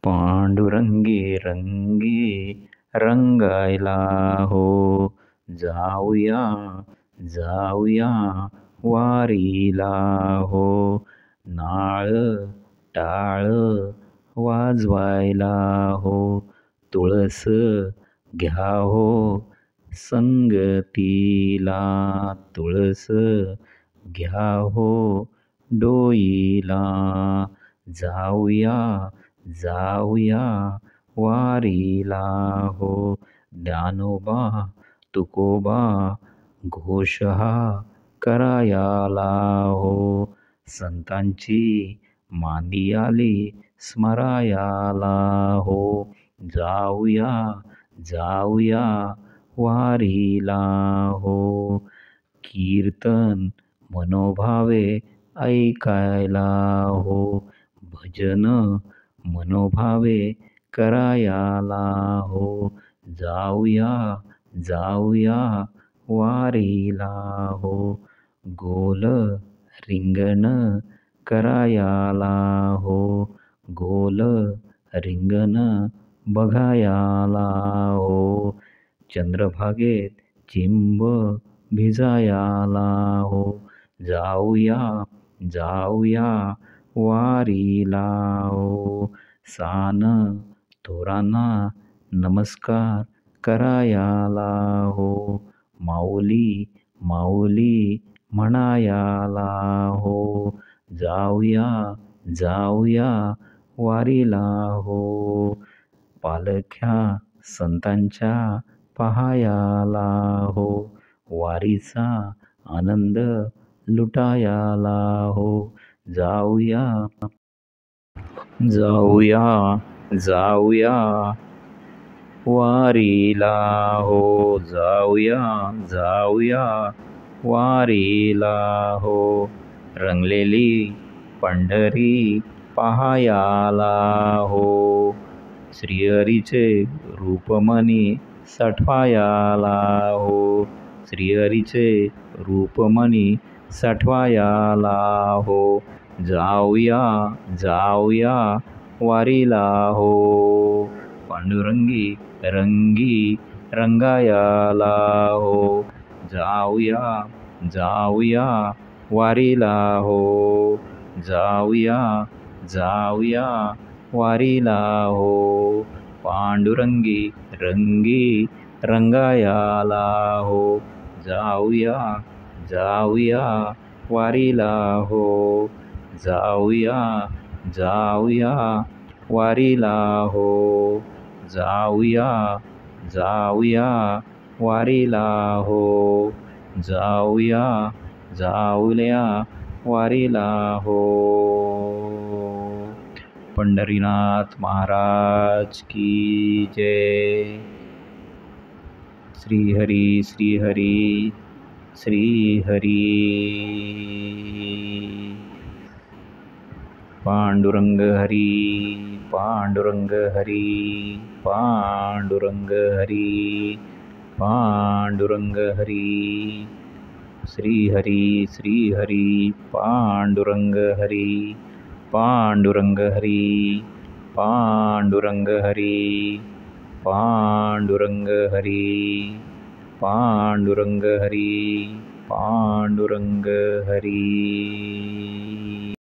पांडुरंगी रंगी रंगायला हो, जाऊया जाऊया वारीला हो, नाळ टाळ वाजवायला हो, तुळस घ्या हो संगतीला, तुळस घ्या हो डोईला, जाऊया जाऊया वारीला हो, ज्ञानोबा तुकोबा घोष हा करायाला हो, संतांची मांदी आली स्मरायाला हो, जाऊया जाऊया वारीला हो, कीर्तन मनोभावे ऐकायला हो, भजन मनोभावे करायाला हो, जाऊया जाऊया वारीला हो, गोल रिंगण करायाला हो, गोल रिंगण बघायाला हो, चंद्रभागेत चिंब भिजायाला हो, जाऊया जाऊया वारीला हो, सान थोरांना नमस्कार करायाला हो, माऊली माऊली म्हणायाला हो, जाऊया जाऊया वारीला हो, पालख्या संतांच्या पहायाला हो, वारीचा आनंद लुटायाला हो, जाऊया जाऊया जाऊया वारीला हो, जाऊया जाऊया वारीला हो, रंगलेली पंढरी पहायाला हो, श्रीहरीचे रूपमणी साठवायाला हो, श्रीहरीचे रूपमणी साठवायाला हो, जाऊया जाऊया वारीला हो, पांडुरंगी रंगी रंगायाला हो, जाऊया जाऊया वारीला हो, जाऊया जाऊया वारीला हो, पांडुरंगी रंगी रंगायाला हो, जाऊया जाऊया वारीला हो, जाऊया जाऊया वारीला हो, जाऊया जाऊया वारीला हो, जाऊया जाऊया वारीला हो. पंढरीनाथ महाराज की जय. श्रीहरी श्रीहरी श्रीहरी. पांडुरंग हरी पांडुरंग हरी पांडुरंग हरी पांडुरंग हरी. श्रीहरी श्रीहरी पांडुरंग हरी पांडुरंग हरी पांडुरंग हरी पांडुरंग हरी पांडुरंग हरी पांडुरंग हरी.